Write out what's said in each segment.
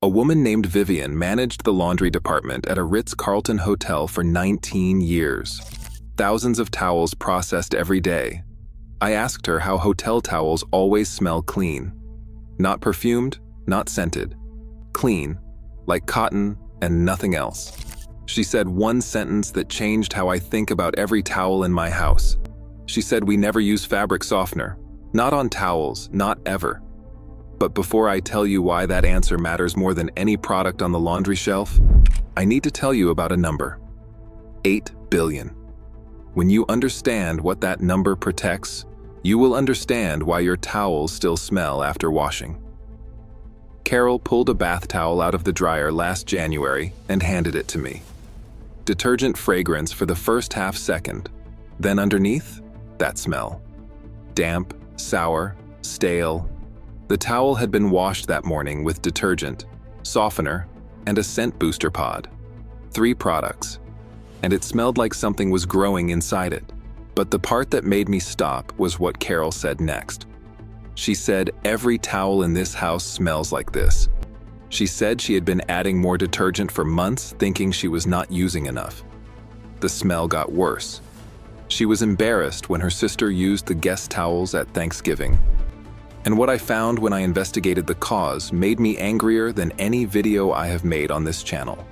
A woman named Vivian managed the laundry department at a Ritz-Carlton hotel for 19 years. Thousands of towels processed every day. I asked her how hotel towels always smell clean. Not perfumed, not scented. Clean, like cotton and nothing else. She said one sentence that changed how I think about every towel in my house. She said we never use fabric softener. Not on towels, not ever. But before I tell you why that answer matters more than any product on the laundry shelf, I need to tell you about a number. 8 billion. When you understand what that number protects, you will understand why your towels still smell after washing. Carol pulled a bath towel out of the dryer last January and handed it to me. Detergent fragrance for the first half second. Then underneath, that smell. Damp, sour, stale. The towel had been washed that morning with detergent, softener, and a scent booster pod. 3 products. And it smelled like something was growing inside it. But the part that made me stop was what Carol said next. She said, every towel in this house smells like this. She said she had been adding more detergent for months, thinking she was not using enough. The smell got worse. She was embarrassed when her sister used the guest towels at Thanksgiving. And what I found when I investigated the cause made me angrier than any video I have made on this channel.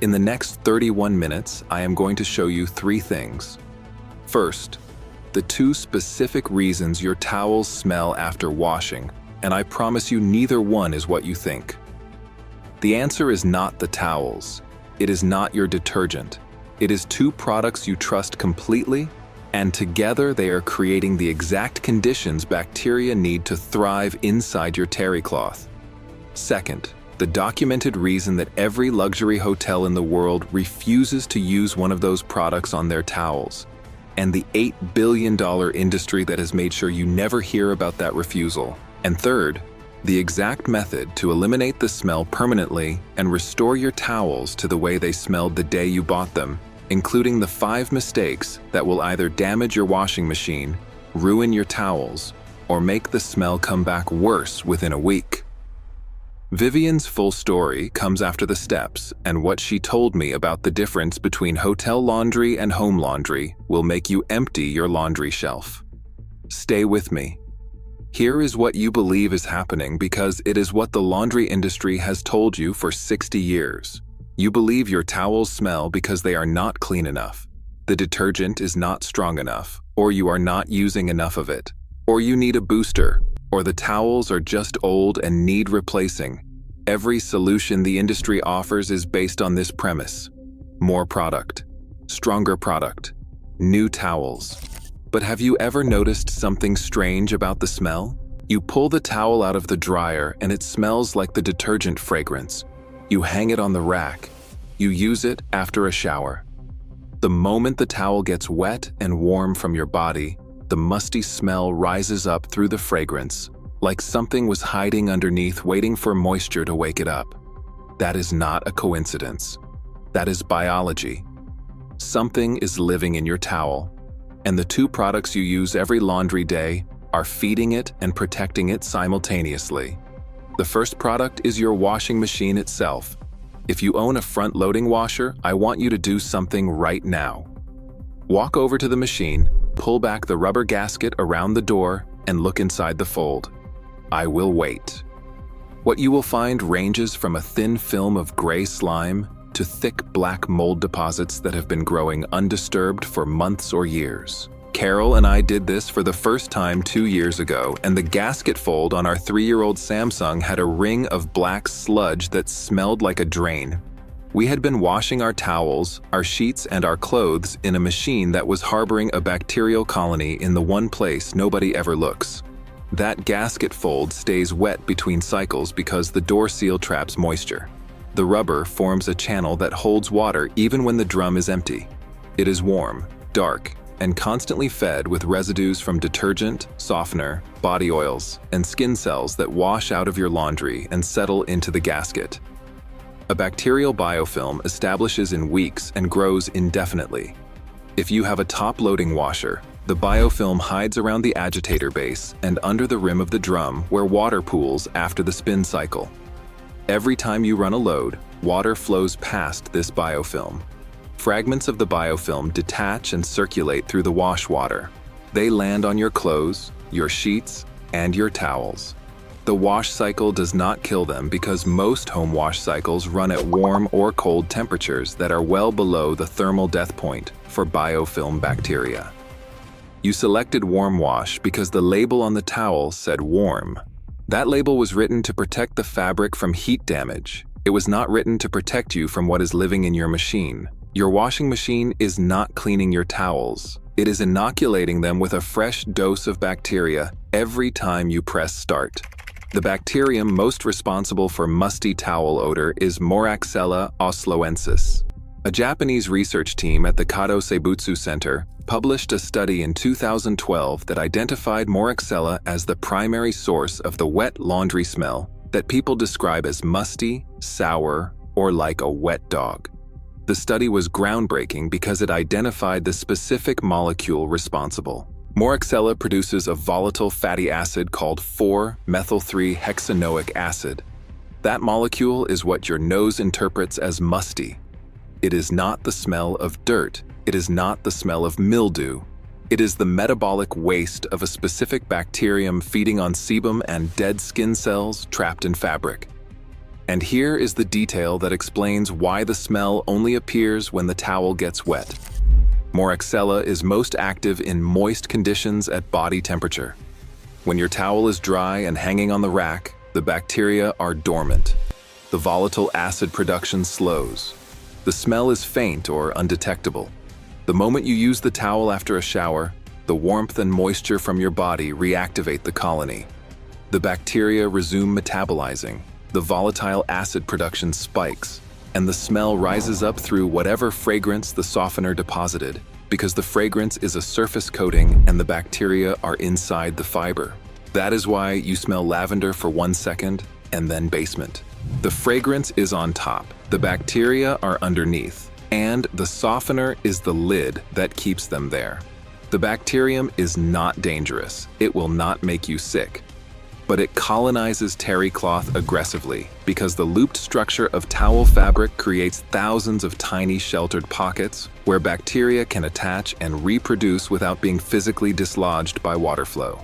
In the next 31 minutes, I am going to show you 3 things. First, the 2 specific reasons your towels smell after washing, and I promise you neither one is what you think. The answer is not the towels. It is not your detergent. It is 2 products you trust completely, and together they are creating the exact conditions bacteria need to thrive inside your terry cloth. Second, the documented reason that every luxury hotel in the world refuses to use one of those products on their towels, and the $8 billion industry that has made sure you never hear about that refusal. And third, the exact method to eliminate the smell permanently and restore your towels to the way they smelled the day you bought them, including the 5 mistakes that will either damage your washing machine, ruin your towels, or make the smell come back worse within a week. Vivian's full story comes after the steps, and what she told me about the difference between hotel laundry and home laundry will make you empty your laundry shelf. Stay with me. Here is what you believe is happening because it is what the laundry industry has told you for 60 years. You believe your towels smell because they are not clean enough, the detergent is not strong enough, or you are not using enough of it, or you need a booster, or the towels are just old and need replacing. Every solution the industry offers is based on this premise. More product, stronger product, new towels. But have you ever noticed something strange about the smell? You pull the towel out of the dryer and it smells like the detergent fragrance. You hang it on the rack. You use it after a shower. The moment the towel gets wet and warm from your body, the musty smell rises up through the fragrance, like something was hiding underneath waiting for moisture to wake it up. That is not a coincidence. That is biology. Something is living in your towel, and the 2 products you use every laundry day are feeding it and protecting it simultaneously. The first product is your washing machine itself. If you own a front-loading washer, I want you to do something right now. Walk over to the machine, pull back the rubber gasket around the door, and look inside the fold. I will wait. What you will find ranges from a thin film of gray slime to thick black mold deposits that have been growing undisturbed for months or years. Carol and I did this for the first time 2 years ago, and the gasket fold on our 3-year-old Samsung had a ring of black sludge that smelled like a drain. We had been washing our towels, our sheets, and our clothes in a machine that was harboring a bacterial colony in the one place nobody ever looks. That gasket fold stays wet between cycles because the door seal traps moisture. The rubber forms a channel that holds water even when the drum is empty. It is warm, dark, and constantly fed with residues from detergent, softener, body oils, and skin cells that wash out of your laundry and settle into the gasket. A bacterial biofilm establishes in weeks and grows indefinitely. If you have a top-loading washer, the biofilm hides around the agitator base and under the rim of the drum where water pools after the spin cycle. Every time you run a load, water flows past this biofilm. Fragments of the biofilm detach and circulate through the wash water. They land on your clothes, your sheets, and your towels. The wash cycle does not kill them because most home wash cycles run at warm or cold temperatures that are well below the thermal death point for biofilm bacteria. You selected warm wash because the label on the towel said warm. That label was written to protect the fabric from heat damage. It was not written to protect you from what is living in your machine. Your washing machine is not cleaning your towels. It is inoculating them with a fresh dose of bacteria every time you press start. The bacterium most responsible for musty towel odor is Moraxella osloensis. A Japanese research team at the Kato Seibutsu Center published a study in 2012 that identified Moraxella as the primary source of the wet laundry smell that people describe as musty, sour, or like a wet dog. The study was groundbreaking because it identified the specific molecule responsible. Moraxella produces a volatile fatty acid called 4-methyl-3-hexanoic acid. That molecule is what your nose interprets as musty. It is not the smell of dirt. It is not the smell of mildew. It is the metabolic waste of a specific bacterium feeding on sebum and dead skin cells trapped in fabric. And here is the detail that explains why the smell only appears when the towel gets wet. Moraxella is most active in moist conditions at body temperature. When your towel is dry and hanging on the rack, the bacteria are dormant. The volatile acid production slows. The smell is faint or undetectable. The moment you use the towel after a shower, the warmth and moisture from your body reactivate the colony. The bacteria resume metabolizing. The volatile acid production spikes, and the smell rises up through whatever fragrance the softener deposited, because the fragrance is a surface coating and the bacteria are inside the fiber. That is why you smell lavender for 1 second and then basement. The fragrance is on top, the bacteria are underneath, and the softener is the lid that keeps them there. The bacterium is not dangerous. It will not make you sick. But it colonizes terry cloth aggressively because the looped structure of towel fabric creates thousands of tiny sheltered pockets where bacteria can attach and reproduce without being physically dislodged by water flow.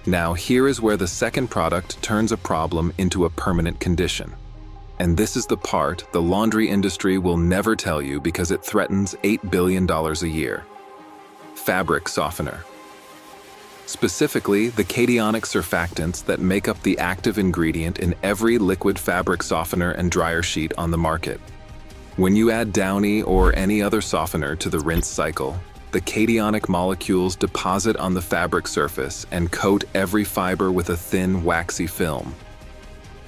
Now here is where the second product turns a problem into a permanent condition. And this is the part the laundry industry will never tell you because it threatens $8 billion a year. Fabric softener. Specifically, the cationic surfactants that make up the active ingredient in every liquid fabric softener and dryer sheet on the market. When you add Downy or any other softener to the rinse cycle, the cationic molecules deposit on the fabric surface and coat every fiber with a thin, waxy film.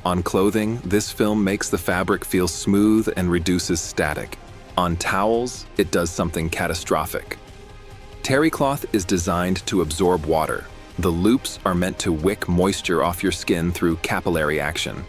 On clothing, this film makes the fabric feel smooth and reduces static. On towels, it does something catastrophic. Terry cloth is designed to absorb water. The loops are meant to wick moisture off your skin through capillary action.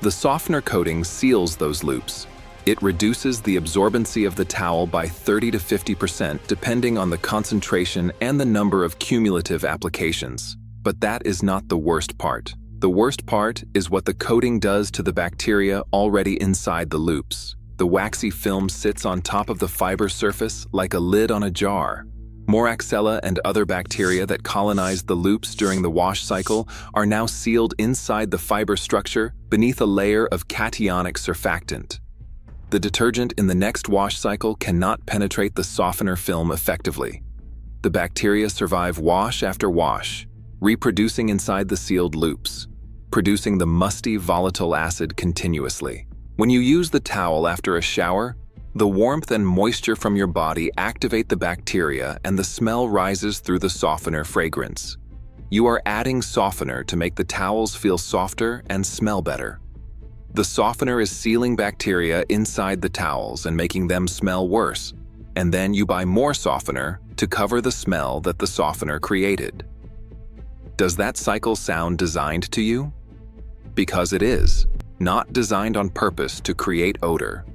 The softener coating seals those loops. It reduces the absorbency of the towel by 30 to 50% depending on the concentration and the number of cumulative applications. But that is not the worst part. The worst part is what the coating does to the bacteria already inside the loops. The waxy film sits on top of the fiber surface like a lid on a jar. Moraxella and other bacteria that colonized the loops during the wash cycle are now sealed inside the fiber structure beneath a layer of cationic surfactant. The detergent in the next wash cycle cannot penetrate the softener film effectively. The bacteria survive wash after wash, reproducing inside the sealed loops, producing the musty volatile acid continuously. When you use the towel after a shower, the warmth and moisture from your body activate the bacteria and the smell rises through the softener fragrance. You are adding softener to make the towels feel softer and smell better. The softener is sealing bacteria inside the towels and making them smell worse, and then you buy more softener to cover the smell that the softener created. Does that cycle sound designed to you? Because it is. Not designed on purpose to create odor,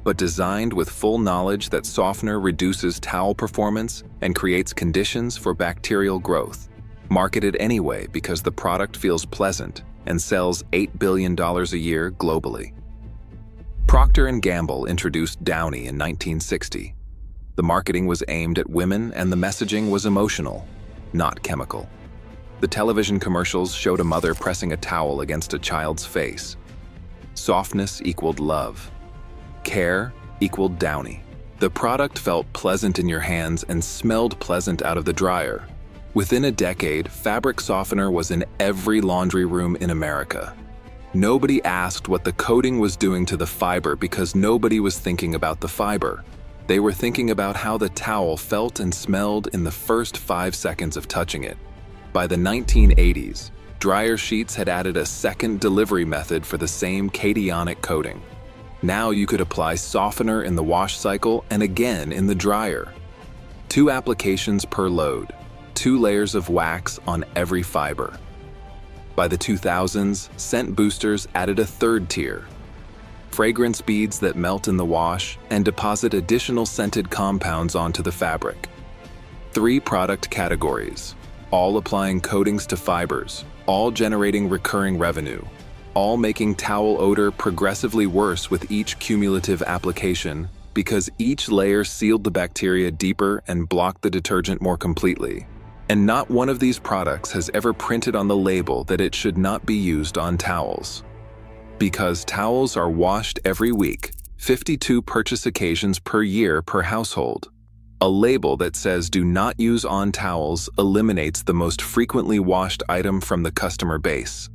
but designed with full knowledge that softener reduces towel performance and creates conditions for bacterial growth. Marketed anyway because the product feels pleasant, and sells $8 billion a year globally. Procter & Gamble introduced Downy in 1960. The marketing was aimed at women and the messaging was emotional, not chemical. The television commercials showed a mother pressing a towel against a child's face. Softness equaled love. Care equaled Downy. The product felt pleasant in your hands and smelled pleasant out of the dryer. Within a decade, fabric softener was in every laundry room in America. Nobody asked what the coating was doing to the fiber because nobody was thinking about the fiber. They were thinking about how the towel felt and smelled in the first 5 seconds of touching it. By the 1980s, dryer sheets had added a second delivery method for the same cationic coating. Now you could apply softener in the wash cycle and again in the dryer. 2 applications per load, 2 layers of wax on every fiber. By the 2000s, scent boosters added a third tier. Fragrance beads that melt in the wash and deposit additional scented compounds onto the fabric. 3 product categories, all applying coatings to fibers, all generating recurring revenue, all making towel odor progressively worse with each cumulative application because each layer sealed the bacteria deeper and blocked the detergent more completely. And not one of these products has ever printed on the label that it should not be used on towels. Because towels are washed every week, 52 purchase occasions per year per household. A label that says "do not use on towels" eliminates the most frequently washed item from the customer base.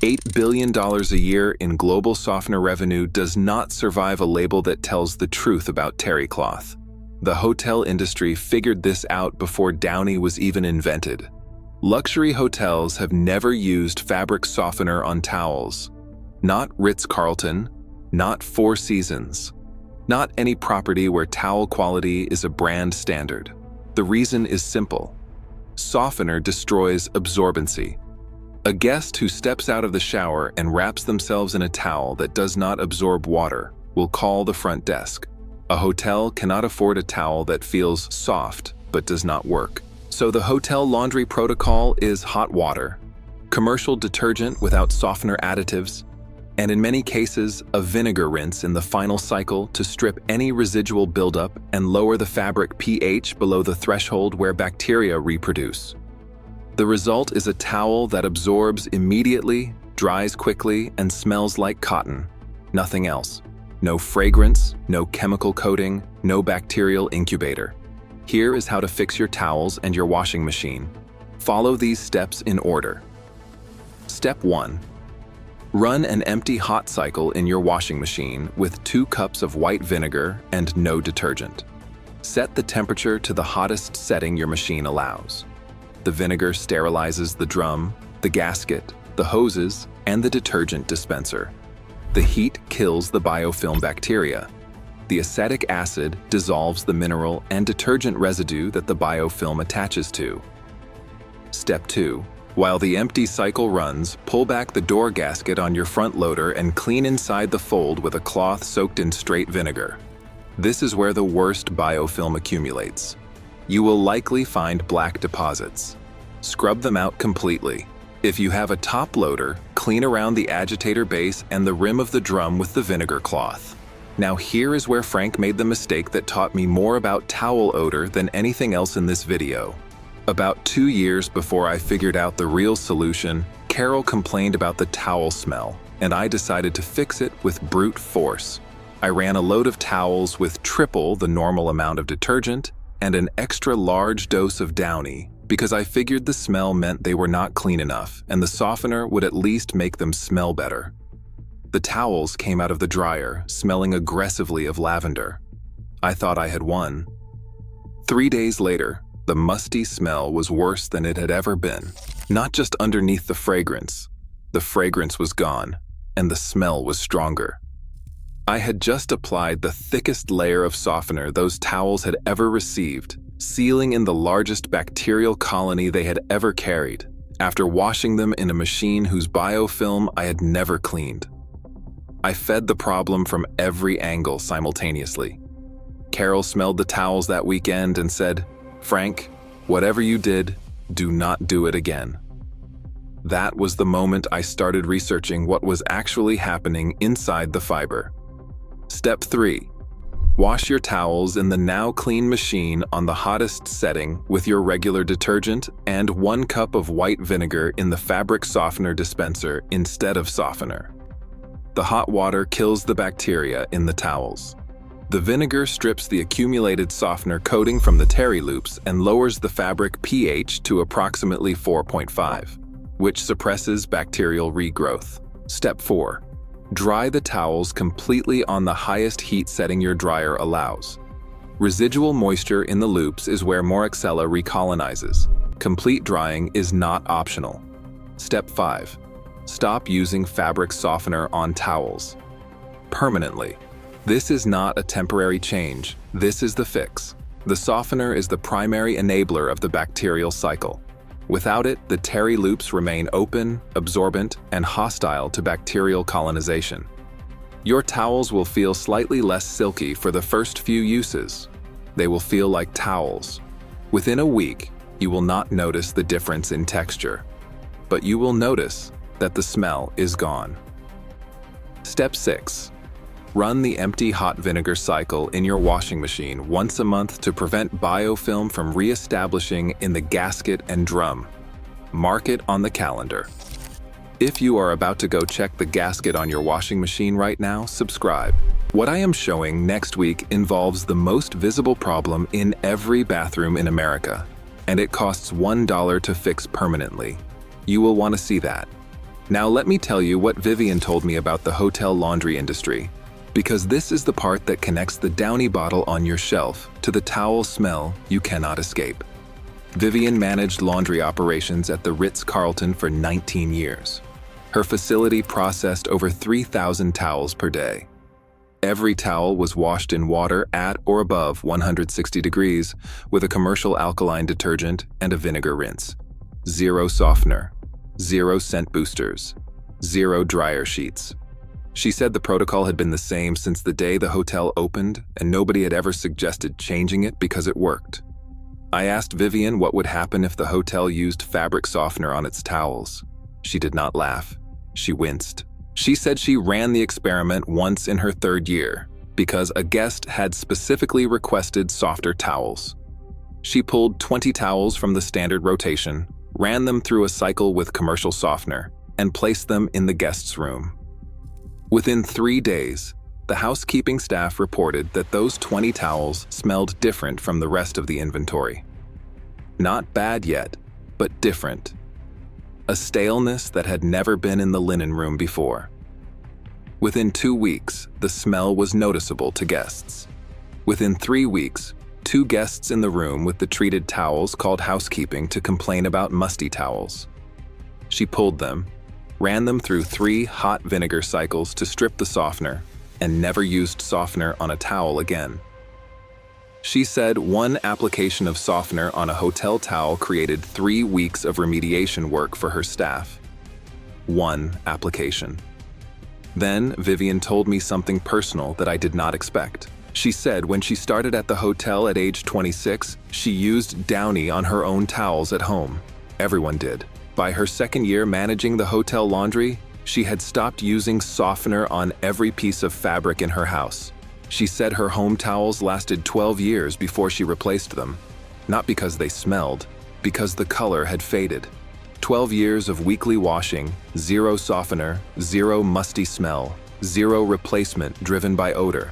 $8 billion a year in global softener revenue does not survive a label that tells the truth about terry cloth. The hotel industry figured this out before Downy was even invented. Luxury hotels have never used fabric softener on towels. Not Ritz-Carlton, not Four Seasons. Not any property where towel quality is a brand standard. The reason is simple. Softener destroys absorbency. A guest who steps out of the shower and wraps themselves in a towel that does not absorb water will call the front desk. A hotel cannot afford a towel that feels soft but does not work. So the hotel laundry protocol is hot water, commercial detergent without softener additives, and in many cases, a vinegar rinse in the final cycle to strip any residual buildup and lower the fabric pH below the threshold where bacteria reproduce. The result is a towel that absorbs immediately, dries quickly, and smells like cotton. Nothing else. No fragrance, no chemical coating, no bacterial incubator. Here is how to fix your towels and your washing machine. Follow these steps in order. Step 1. Run an empty hot cycle in your washing machine with 2 cups of white vinegar and no detergent. Set the temperature to the hottest setting your machine allows. The vinegar sterilizes the drum, the gasket, the hoses, and the detergent dispenser. The heat kills the biofilm bacteria. The acetic acid dissolves the mineral and detergent residue that the biofilm attaches to. Step 2. While the empty cycle runs, pull back the door gasket on your front loader and clean inside the fold with a cloth soaked in straight vinegar. This is where the worst biofilm accumulates. You will likely find black deposits. Scrub them out completely. If you have a top loader, clean around the agitator base and the rim of the drum with the vinegar cloth. Now here is where Frank made the mistake that taught me more about towel odor than anything else in this video. About 2 years before I figured out the real solution, Carol complained about the towel smell, and I decided to fix it with brute force. I ran a load of towels with triple the normal amount of detergent and an extra large dose of Downy because I figured the smell meant they were not clean enough and the softener would at least make them smell better. The towels came out of the dryer, smelling aggressively of lavender. I thought I had won. 3 days later, the musty smell was worse than it had ever been. Not just underneath the fragrance was gone, and the smell was stronger. I had just applied the thickest layer of softener those towels had ever received, sealing in the largest bacterial colony they had ever carried, after washing them in a machine whose biofilm I had never cleaned. I fed the problem from every angle simultaneously. Carol smelled the towels that weekend and said, "Frank, whatever you did, do not do it again." That was the moment I started researching what was actually happening inside the fiber. Step 3. Wash your towels in the now clean machine on the hottest setting with your regular detergent and 1 cup of white vinegar in the fabric softener dispenser instead of softener. The hot water kills the bacteria in the towels. The vinegar strips the accumulated softener coating from the terry loops and lowers the fabric pH to approximately 4.5, which suppresses bacterial regrowth. Step 4. Dry the towels completely on the highest heat setting your dryer allows. Residual moisture in the loops is where Moraxella recolonizes. Complete drying is not optional. Step 5. Stop using fabric softener on towels. Permanently. This is not a temporary change, this is the fix. The softener is the primary enabler of the bacterial cycle. Without it, the terry loops remain open, absorbent, and hostile to bacterial colonization. Your towels will feel slightly less silky for the first few uses. They will feel like towels. Within a week, you will not notice the difference in texture, but you will notice that the smell is gone. Step 6. Run the empty hot vinegar cycle in your washing machine once a month to prevent biofilm from re-establishing in the gasket and drum. Mark it on the calendar. If you are about to go check the gasket on your washing machine right now, subscribe. What I am showing next week involves the most visible problem in every bathroom in America, and it costs $1 to fix permanently. You will want to see that. Now let me tell you what Vivian told me about the hotel laundry industry, because this is the part that connects the Downy bottle on your shelf to the towel smell you cannot escape. Vivian managed laundry operations at the Ritz-Carlton for 19 years. Her facility processed over 3,000 towels per day. Every towel was washed in water at or above 160 degrees with a commercial alkaline detergent and a vinegar rinse. 0 softener, 0 scent boosters, 0 dryer sheets. She said the protocol had been the same since the day the hotel opened, and nobody had ever suggested changing it because it worked. I asked Vivian what would happen if the hotel used fabric softener on its towels. She did not laugh. She winced. She said she ran the experiment once in her 3rd year because a guest had specifically requested softer towels. She pulled 20 towels from the standard rotation, ran them through a cycle with commercial softener, and placed them in the guest's room. Within 3 days, the housekeeping staff reported that those 20 towels smelled different from the rest of the inventory. Not bad yet, but different. A staleness that had never been in the linen room before. Within 2 weeks, the smell was noticeable to guests. Within 3 weeks, 2 guests in the room with the treated towels called housekeeping to complain about musty towels. She pulled them, ran them through 3 hot vinegar cycles to strip the softener, and never used softener on a towel again. She said 1 application of softener on a hotel towel created 3 weeks of remediation work for her staff. 1 application. Then Vivian told me something personal that I did not expect. She said when she started at the hotel at age 26, she used Downy on her own towels at home. Everyone did. By her 2nd year managing the hotel laundry, she had stopped using softener on every piece of fabric in her house. She said her home towels lasted 12 years before she replaced them. Not because they smelled, because the color had faded. 12 years of weekly washing, 0 softener, 0 musty smell, 0 replacement driven by odor.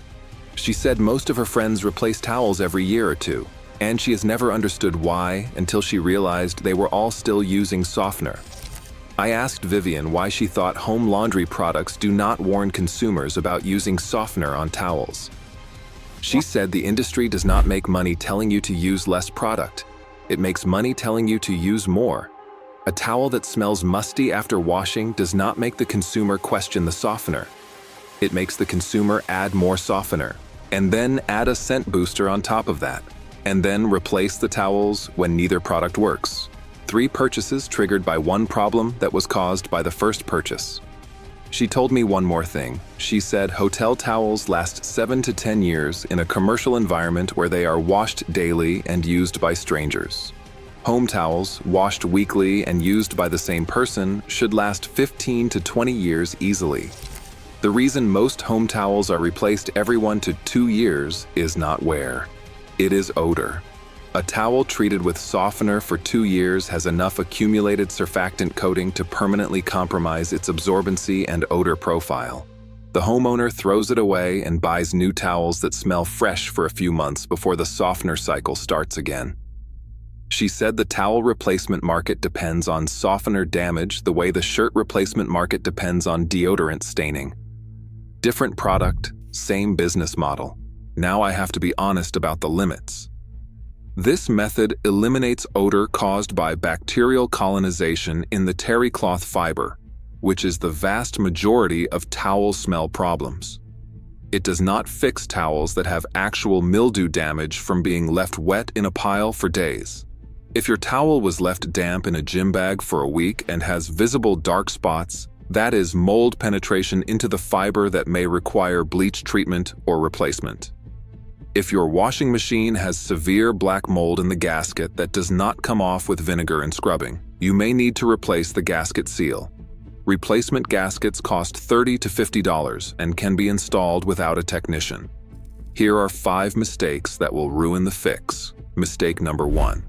She said most of her friends replace towels every year or 2. And she has never understood why until she realized they were all still using softener. I asked Vivian why she thought home laundry products do not warn consumers about using softener on towels. She said the industry does not make money telling you to use less product. It makes money telling you to use more. A towel that smells musty after washing does not make the consumer question the softener. It makes the consumer add more softener, and then add a scent booster on top of that, and then replace the towels when neither product works. 3 purchases triggered by 1 problem that was caused by the first purchase. She told me one more thing. She said hotel towels last 7 to 10 years in a commercial environment where they are washed daily and used by strangers. Home towels, washed weekly and used by the same person, should last 15 to 20 years easily. The reason most home towels are replaced every 1 to 2 years is not wear. It is odor. A towel treated with softener for 2 years has enough accumulated surfactant coating to permanently compromise its absorbency and odor profile. The homeowner throws it away and buys new towels that smell fresh for a few months before the softener cycle starts again. She said the towel replacement market depends on softener damage the way the shirt replacement market depends on deodorant staining. Different product, same business model. Now I have to be honest about the limits. This method eliminates odor caused by bacterial colonization in the terry cloth fiber, which is the vast majority of towel smell problems. It does not fix towels that have actual mildew damage from being left wet in a pile for days. If your towel was left damp in a gym bag for a week and has visible dark spots, that is mold penetration into the fiber that may require bleach treatment or replacement. If your washing machine has severe black mold in the gasket that does not come off with vinegar and scrubbing, you may need to replace the gasket seal. Replacement gaskets cost $30 to $50 and can be installed without a technician. Here are 5 mistakes that will ruin the fix. Mistake number 1.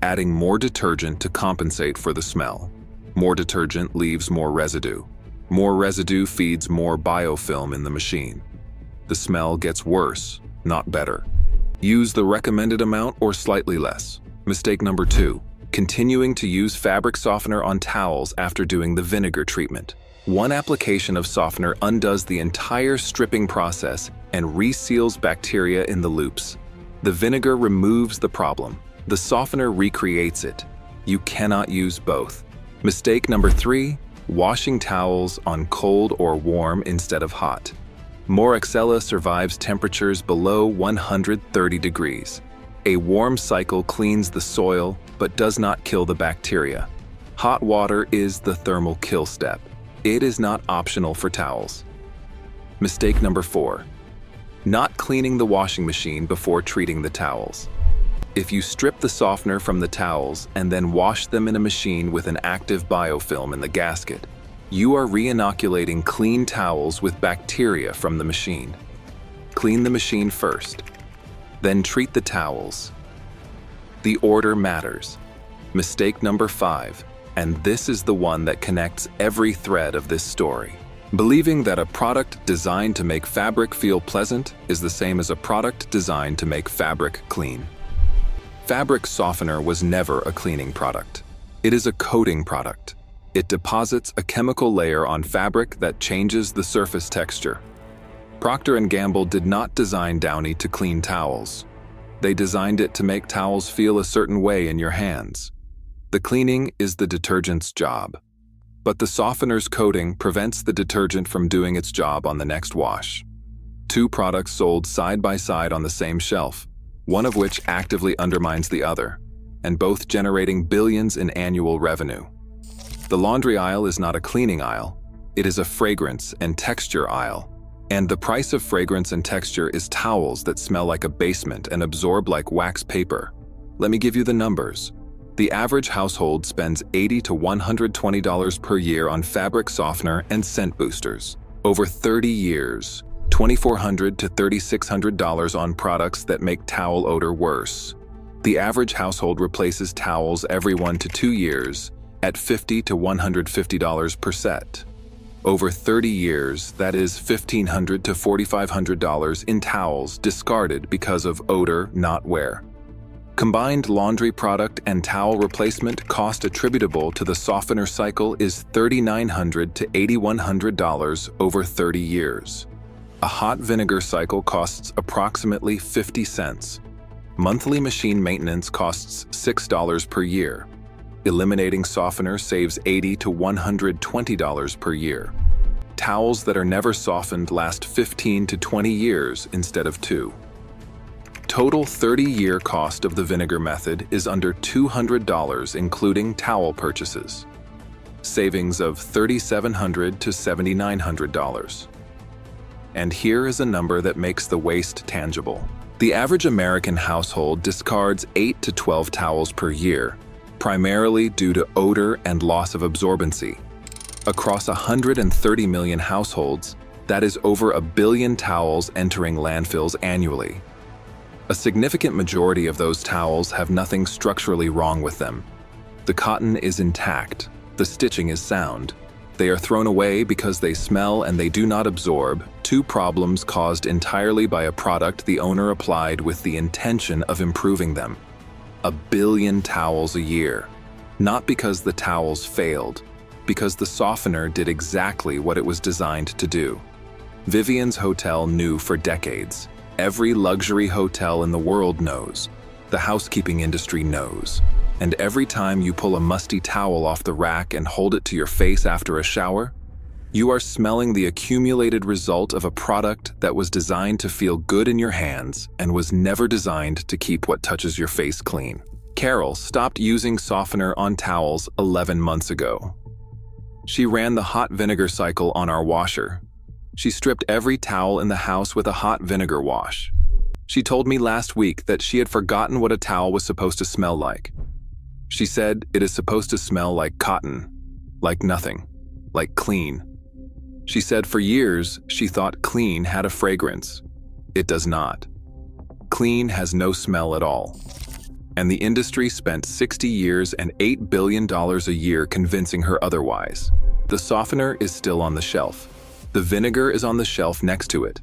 Adding more detergent to compensate for the smell. More detergent leaves more residue. More residue feeds more biofilm in the machine. The smell gets worse, not better. Use the recommended amount or slightly less. Mistake number 2. Continuing to use fabric softener on towels after doing the vinegar treatment. One application of softener undoes the entire stripping process and reseals bacteria in the loops. The vinegar removes the problem. The softener recreates it. You cannot use both. Mistake number 3. Washing towels on cold or warm instead of hot. Moraxella survives temperatures below 130 degrees. A warm cycle cleans the soil but does not kill the bacteria. Hot water is the thermal kill step. It is not optional for towels. Mistake number 4. Not cleaning the washing machine before treating the towels. If you strip the softener from the towels and then wash them in a machine with an active biofilm in the gasket, you are re-inoculating clean towels with bacteria from the machine. Clean the machine first, then treat the towels. The order matters. Mistake number 5, and this is the one that connects every thread of this story. Believing that a product designed to make fabric feel pleasant is the same as a product designed to make fabric clean. Fabric softener was never a cleaning product. It is a coating product. It deposits a chemical layer on fabric that changes the surface texture. Procter & Gamble did not design Downy to clean towels. They designed it to make towels feel a certain way in your hands. The cleaning is the detergent's job. But the softener's coating prevents the detergent from doing its job on the next wash. 2 products sold side by side on the same shelf, one of which actively undermines the other, and both generating billions in annual revenue. The laundry aisle is not a cleaning aisle, it is a fragrance and texture aisle. And the price of fragrance and texture is towels that smell like a basement and absorb like wax paper. Let me give you the numbers. The average household spends $80 to $120 per year on fabric softener and scent boosters. Over 30 years, $2,400 to $3,600 on products that make towel odor worse. The average household replaces towels every 1 to 2 years at $50 to $150 per set. Over 30 years, that is $1,500 to $4,500 in towels discarded because of odor, not wear. Combined laundry product and towel replacement cost attributable to the softener cycle is $3,900 to $8,100 over 30 years. A hot vinegar cycle costs approximately 50 cents. Monthly machine maintenance costs $6 per year. Eliminating softener saves $80 to $120 per year. Towels that are never softened last 15 to 20 years instead of 2. Total 30-year cost of the vinegar method is under $200 including towel purchases. Savings of $3,700 to $7,900. And here is a number that makes the waste tangible. The average American household discards 8 to 12 towels per year, primarily due to odor and loss of absorbency. Across 130 million households, that is over 1 billion towels entering landfills annually. A significant majority of those towels have nothing structurally wrong with them. The cotton is intact, the stitching is sound. They are thrown away because they smell and they do not absorb, two problems caused entirely by a product the owner applied with the intention of improving them. 1 billion towels a year. Not because the towels failed, because the softener did exactly what it was designed to do. Vivian's Hotel knew for decades. Every luxury hotel in the world knows. The housekeeping industry knows. And every time you pull a musty towel off the rack and hold it to your face after a shower, you are smelling the accumulated result of a product that was designed to feel good in your hands and was never designed to keep what touches your face clean. Carol stopped using softener on towels 11 months ago. She ran the hot vinegar cycle on our washer. She stripped every towel in the house with a hot vinegar wash. She told me last week that she had forgotten what a towel was supposed to smell like. She said it is supposed to smell like cotton, like nothing, like clean. She said for years she thought clean had a fragrance. It does not. Clean has no smell at all. And the industry spent 60 years and $8 billion a year convincing her otherwise. The softener is still on the shelf. The vinegar is on the shelf next to it.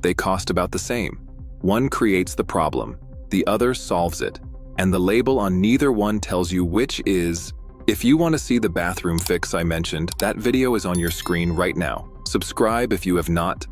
They cost about the same. One creates the problem, the other solves it. And the label on neither one tells you which is. If you want to see the bathroom fix I mentioned, that video is on your screen right now. Subscribe if you have not.